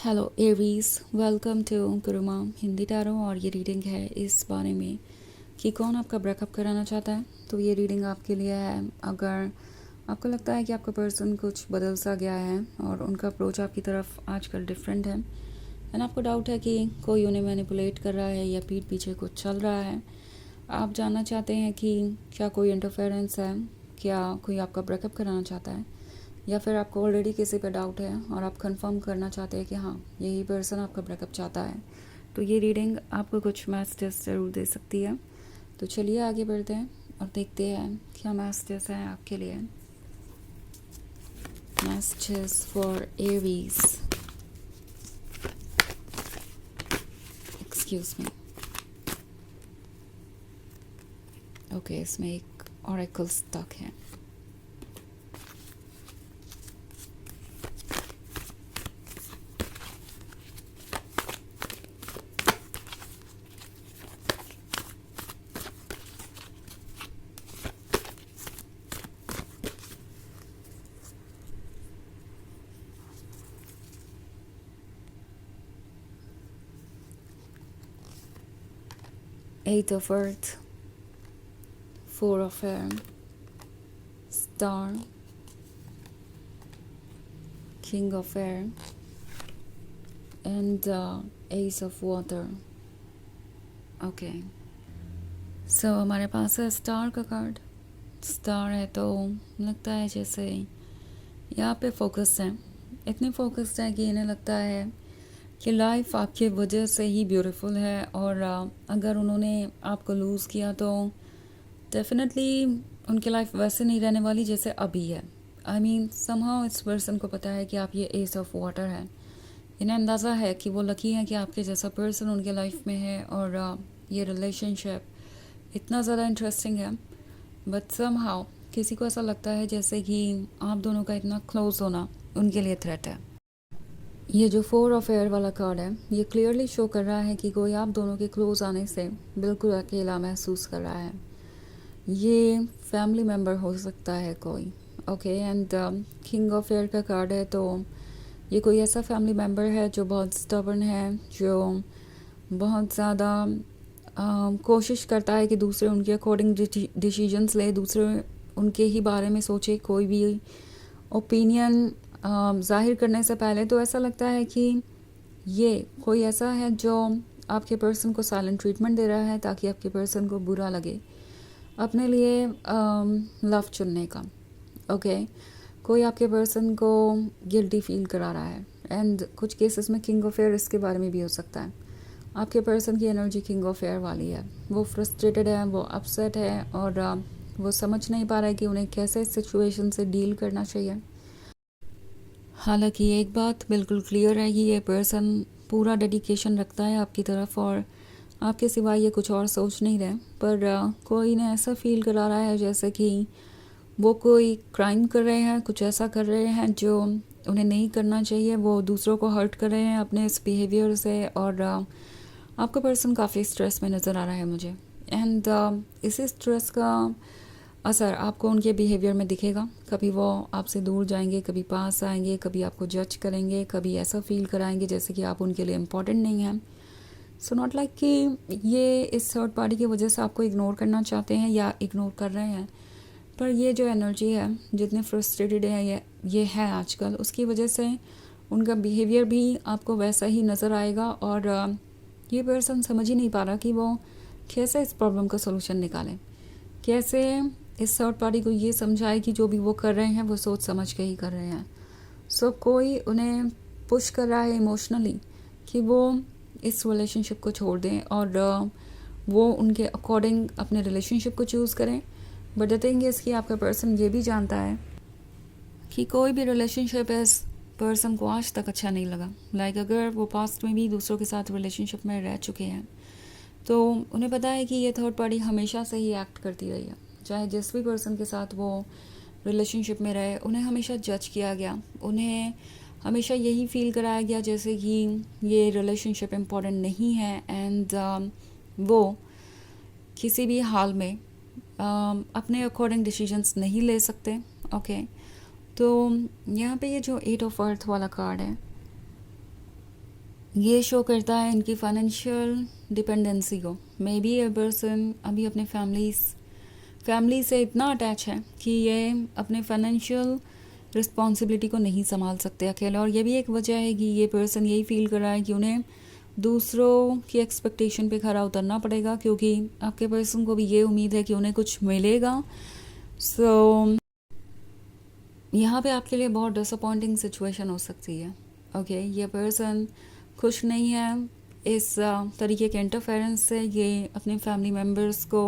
Hello Aries, welcome to Guruma Hindi tarot. और ये reading है इस बारे में कि कौन आपका ब्रेकअप कराना चाहता है। तो ये रीडिंग आपके लिए है अगर आपको लगता है कि आपका पर्सन कुछ बदल सा गया है और उनका अप्रोच आपकी तरफ आजकल डिफरेंट है एंड आपको डाउट है कि कोई उन्हें मैनिपुलेट कर रहा है या पीठ पीछे कुछ चल रहा है। आप जानना चाहते हैं कि क्या कोई इंटरफेरेंस है, क्या कोई आपका ब्रेकअप कराना चाहता है, या फिर आपको ऑलरेडी किसी पे डाउट है और आप कंफर्म करना चाहते हैं कि हाँ यही पर्सन आपका ब्रेकअप चाहता है। तो ये रीडिंग आपको कुछ मैसेजेस ज़रूर दे सकती है। तो चलिए आगे बढ़ते हैं और देखते हैं क्या मैसेजेस हैं आपके लिए। Messages for Aries, excuse me. Okay, इसमें एक ऑरेकल स्टक है। Eight of Earth, Four of Air, Star, King of Air and Ace of Water. Okay, so हमारे पास है स्टार का कार्ड। स्टार है तो लगता है जैसे यहाँ पे फोकस्ड है, इतने फोकस्ड है कि इन्हें लगता है कि लाइफ आपकी वजह से ही ब्यूटीफुल है और अगर उन्होंने आपको लूज़ किया तो डेफिनेटली उनकी लाइफ वैसे नहीं रहने वाली जैसे अभी है। आई मीन समहाउ इस पर्सन को पता है कि आप ये एस ऑफ वाटर है। इन्हें अंदाज़ा है कि वो लकी है कि आपके जैसा पर्सन उनके लाइफ में है और ये रिलेशनशिप इतना ज़्यादा इंटरेस्टिंग है। बट समहाउ किसी को ऐसा लगता है जैसे कि आप दोनों का इतना क्लोज होना उनके लिए थ्रेट है। ये जो फोर ऑफ एयर वाला कार्ड है ये क्लियरली शो कर रहा है कि कोई आप दोनों के क्लोज आने से बिल्कुल अकेला महसूस कर रहा है। ये फैमिली मेम्बर हो सकता है कोई। Okay, and king of air का कार्ड है तो ये कोई ऐसा फैमिली मेम्बर है जो बहुत स्टबर्न है, जो बहुत ज़्यादा कोशिश करता है कि दूसरे उनके अकॉर्डिंग डिसीजंस ले, दूसरे उनके ही बारे में सोचे। कोई भी ओपिनियन जाहिर करने से पहले तो ऐसा लगता है कि ये कोई ऐसा है जो आपके पर्सन को साइलेंट ट्रीटमेंट दे रहा है ताकि आपके पर्सन को बुरा लगे अपने लिए लव चुनने का। ओके, कोई आपके पर्सन को गिल्टी फील करा रहा है एंड कुछ केसेस में किंग ऑफ एयर इसके बारे में भी हो सकता है। आपके पर्सन की एनर्जी किंग ऑफ एयर वाली है, वो फ्रस्ट्रेटेड है, वो अपसेट है और वो समझ नहीं पा रहा है कि उन्हें कैसे इस सिचुएशन से डील करना चाहिए। हालांकि एक बात बिल्कुल क्लियर है कि ये पर्सन पूरा डेडिकेशन रखता है आपकी तरफ और आपके सिवाय ये कुछ और सोच नहीं रहे। पर कोई ने ऐसा फील करा रहा है जैसे कि वो कोई क्राइम कर रहे हैं, कुछ ऐसा कर रहे हैं जो उन्हें नहीं करना चाहिए। वो दूसरों को हर्ट कर रहे हैं अपने इस बिहेवियर से और आपका पर्सन काफ़ी स्ट्रेस में नज़र आ रहा है मुझे। एंड इसी स्ट्रेस का असर आपको उनके बिहेवियर में दिखेगा। कभी वो आपसे दूर जाएंगे, कभी पास आएंगे, कभी आपको जज करेंगे, कभी ऐसा फील कराएंगे जैसे कि आप उनके लिए इम्पोर्टेंट नहीं हैं। सो नॉट लाइक कि ये इस थर्ड पार्टी की वजह से आपको इग्नोर करना चाहते हैं या इग्नोर कर रहे हैं। पर ये जो एनर्जी है, जितने फ्रस्ट्रेटेड है ये है आजकल, उसकी वजह से उनका बिहेवियर भी आपको वैसा ही नज़र आएगा और ये पर्सन समझ ही नहीं पा रहा कि वो कैसे इस प्रॉब्लम का सोल्यूशन निकालें, कैसे इस थर्ड पार्टी को ये समझाए कि जो भी वो कर रहे हैं वो सोच समझ के ही कर रहे हैं। सो कोई उन्हें पुश कर रहा है इमोशनली कि वो इस रिलेशनशिप को छोड़ दें और वो उनके अकॉर्डिंग अपने रिलेशनशिप को चूज़ करें। बट द थिंग इज़ कि आपका पर्सन ये भी जानता है कि कोई भी रिलेशनशिप इस पर्सन को आज तक अच्छा नहीं लगा। लाइक अगर वो पास्ट में भी दूसरों के साथ रिलेशनशिप में रह चुके हैं तो उन्हें पता है कि ये थर्ड पार्टी हमेशा से ही एक्ट करती रही है। चाहे जिस भी पर्सन के साथ वो रिलेशनशिप में रहे, उन्हें हमेशा जज किया गया, उन्हें हमेशा यही फील कराया गया जैसे कि ये रिलेशनशिप इम्पॉर्टेंट नहीं है एंड वो किसी भी हाल में अपने अकॉर्डिंग डिसीजंस नहीं ले सकते। ओके, तो यहाँ पे ये जो एट ऑफ अर्थ वाला कार्ड है ये शो करता है इनकी फाइनेंशियल डिपेंडेंसी को। मे बी ये पर्सन अभी अपने फैमिली से इतना अटैच है कि ये अपने फाइनेंशियल रिस्पॉन्सिबिलिटी को नहीं संभाल सकते अकेले, और ये भी एक वजह है कि ये पर्सन यही फील कर रहा है कि उन्हें दूसरों की एक्सपेक्टेशन पे खरा उतरना पड़ेगा, क्योंकि आपके पर्सन को भी ये उम्मीद है कि उन्हें कुछ मिलेगा। सो यहाँ पे आपके लिए बहुत डिसअपॉइंटिंग सिचुएशन हो सकती है। ओके, ये पर्सन खुश नहीं है इस तरीके के इंटरफेरेंस से। ये अपने फैमिली मेम्बर्स को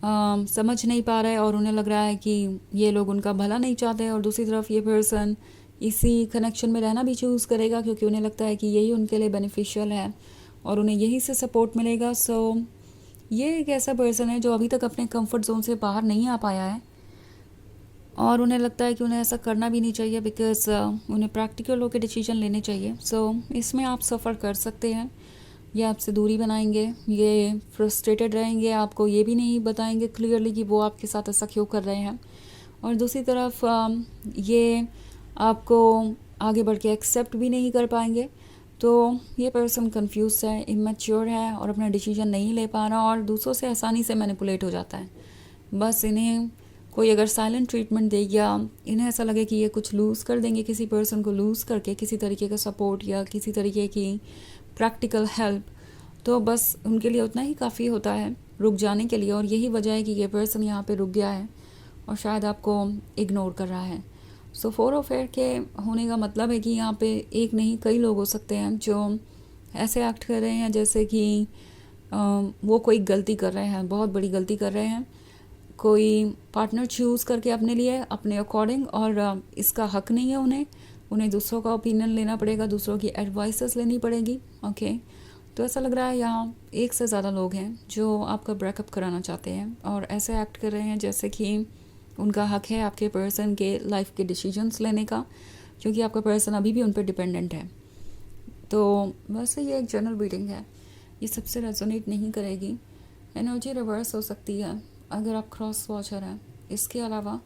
समझ नहीं पा रहा है और उन्हें लग रहा है कि ये लोग उनका भला नहीं चाहते, और दूसरी तरफ ये पर्सन इसी कनेक्शन में रहना भी चूज़ करेगा क्योंकि उन्हें लगता है कि यही उनके लिए बेनिफिशियल है और उन्हें यही से सपोर्ट मिलेगा। सो ये एक ऐसा पर्सन है जो अभी तक अपने कंफर्ट जोन से बाहर नहीं आ पाया है, और उन्हें लगता है कि उन्हें ऐसा करना भी नहीं चाहिए, बिकॉज उन्हें प्रैक्टिकल होकर डिसीजन लेने चाहिए। सो इसमें आप सफ़र कर सकते हैं। ये आपसे दूरी बनाएंगे, ये फ्रस्ट्रेटेड रहेंगे, आपको ये भी नहीं बताएंगे क्लियरली कि वो आपके साथ ऐसा क्यों कर रहे हैं, और दूसरी तरफ ये आपको आगे बढ़ के एक्सेप्ट भी नहीं कर पाएंगे। तो ये पर्सन कंफ्यूज है, इमेच्योर है और अपना डिसीजन नहीं ले पा रहा, और दूसरों से आसानी से मैनिपुलेट हो जाता है। बस इन्हें कोई अगर साइलेंट ट्रीटमेंट दे या इन्हें ऐसा लगे कि ये कुछ लूज़ कर देंगे, किसी पर्सन को लूज़ करके किसी तरीके का सपोर्ट या किसी तरीके की प्रैक्टिकल हेल्प, तो बस उनके लिए उतना ही काफ़ी होता है रुक जाने के लिए। और यही वजह है कि ये पर्सन यहाँ पे रुक गया है और शायद आपको इग्नोर कर रहा है। सो 4 ऑफ एयर के होने का मतलब है कि यहाँ पे एक नहीं कई लोग हो सकते हैं जो ऐसे एक्ट कर रहे हैं जैसे कि वो कोई गलती कर रहे हैं, बहुत बड़ी गलती कर रहे हैं, कोई पार्टनर चूज़ करके अपने लिए अपने अकॉर्डिंग, और इसका हक नहीं है उन्हें दूसरों का ओपिनियन लेना पड़ेगा, दूसरों की एडवाइसेस लेनी पड़ेगी। ओके, तो ऐसा लग रहा है यहाँ एक से ज़्यादा लोग हैं जो आपका ब्रेकअप कराना चाहते हैं और ऐसे एक्ट कर रहे हैं जैसे कि उनका हक है आपके पर्सन के लाइफ के डिसीजंस लेने का, क्योंकि आपका पर्सन अभी भी उन पर डिपेंडेंट है। तो वैसे ये एक जनरल रीडिंग है, ये सबसे रेजोनेट नहीं करेगी। एनर्जी रिवर्स हो सकती है अगर आप क्रॉस वॉचर हैं। इसके अलावा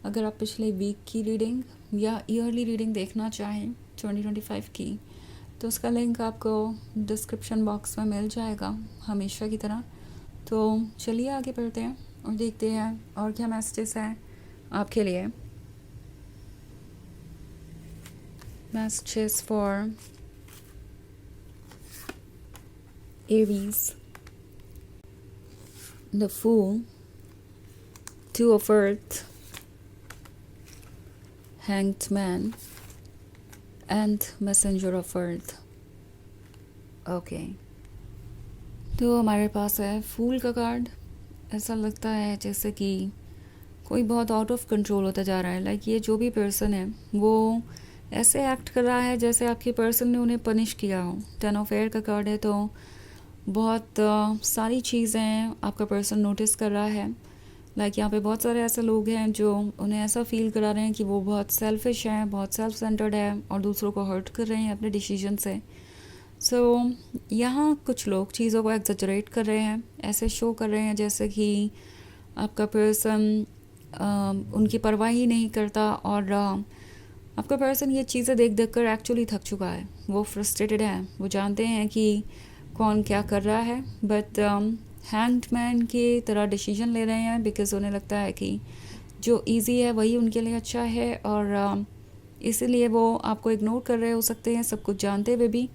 अगर आप पिछले वीक की रीडिंग या ईयरली रीडिंग देखना चाहें 2025 की, तो उसका लिंक आपको डिस्क्रिप्शन बॉक्स में मिल जाएगा हमेशा की तरह। तो चलिए आगे बढ़ते हैं और देखते हैं और क्या मैसेजेस हैं आपके लिए। Messages for Aries, the fool, 2 of earth, hanged man and messenger of earth। Okay, तो हमारे पास है फूल का कार्ड। ऐसा लगता है जैसे कि कोई बहुत आउट ऑफ कंट्रोल होता जा रहा है। लाइक ये जो भी पर्सन है वो ऐसे एक्ट कर रहा है जैसे आपके पर्सन ने उन्हें पनिश किया हो। 10 of एयर का कार्ड है, तो बहुत सारी चीज़ें आपका पर्सन नोटिस कर रहा है। लाइक यहाँ पे बहुत सारे ऐसे लोग हैं जो उन्हें ऐसा फील करा रहे हैं कि वो बहुत सेल्फिश हैं, बहुत सेल्फ सेंटर्ड है और दूसरों को हर्ट कर रहे हैं अपने डिसीजन से। सो यहाँ कुछ लोग चीज़ों को एग्जैजरेट कर रहे हैं, ऐसे शो कर रहे हैं जैसे कि आपका पर्सन उनकी परवाह ही नहीं करता, और आपका पर्सन ये चीज़ें देख देख कर एक्चुअली थक चुका है। वो फ्रस्ट्रेटेड है, वो जानते हैं कि कौन क्या कर रहा है, बट हैंग्ड मैन की तरह डिसीजन ले रहे हैं बिकॉज उन्हें लगता है कि जो इजी है वही उनके लिए अच्छा है, और इसीलिए वो आपको इग्नोर कर रहे हो सकते हैं सब कुछ जानते हुए भी।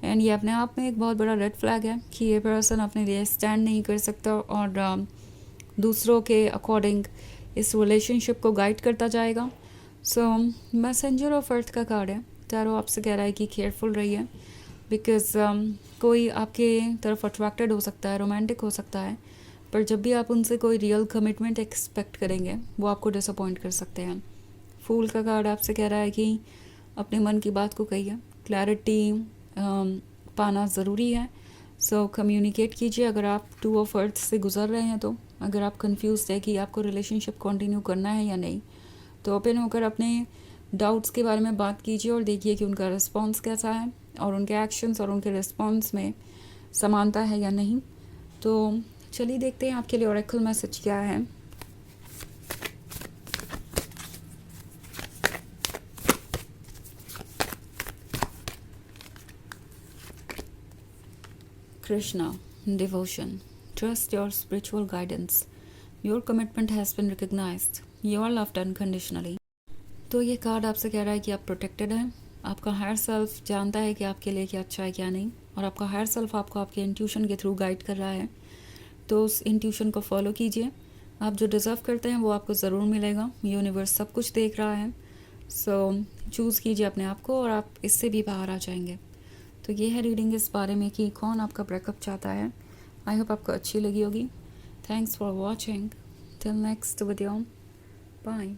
एंड ये अपने आप में एक बहुत बड़ा रेड फ्लैग है कि ये पर्सन अपने लिए स्टैंड नहीं कर सकता और दूसरों के अकॉर्डिंग इस रिलेशनशिप को गाइड करता जाएगा। सो मैसेंजर ऑफ अर्थ का कार्ड है। टैरो आपसे कह रहा है कि केयरफुल रहिए, बिकॉज कोई आपके तरफ अट्रैक्टेड हो सकता है, रोमांटिक हो सकता है, पर जब भी आप उनसे कोई रियल कमिटमेंट एक्सपेक्ट करेंगे वो आपको डिसअपॉइंट कर सकते हैं। फूल का कार्ड आपसे कह रहा है कि अपने मन की बात को कहिए, क्लैरिटी पाना ज़रूरी है। सो कम्युनिकेट कीजिए अगर आप 2 ऑफ अर्थ से गुजर रहे हैं। तो अगर आप कंफ्यूज है कि आपको रिलेशनशिप कंटिन्यू करना है या नहीं, तो ओपन होकर अपने डाउट्स के बारे में बात कीजिए और देखिए कि उनका रिस्पॉन्स कैसा है और उनके एक्शंस और उनके रिस्पॉन्स में समानता है या नहीं। तो चलिए देखते हैं आपके लिए ओरेकल मैसेज क्या है। Krishna, devotion. Trust your spiritual guidance. Your commitment has been recognized. You are loved unconditionally. तो ये कार्ड आपसे कह रहा है कि आप प्रोटेक्टेड हैं. आपका हायर सेल्फ जानता है कि आपके लिए क्या अच्छा है क्या नहीं, और आपका हायर सेल्फ आपको आपके इंट्यूशन के थ्रू गाइड कर रहा है. तो उस इंट्यूशन को फॉलो कीजिए. आप जो डिज़र्व करते हैं वो आपको ज़रूर मिलेगा. यूनिवर्स सब कुछ देख रहा है. सो चूज़ कीजिए अपने आप को और आप इससे भी बाहर आ जाएंगे. तो ये है रीडिंग इस बारे में कि कौन आपका ब्रेकअप चाहता है. आई होप आपको अच्छी लगी होगी. Thanks for watching. Till next video. Bye.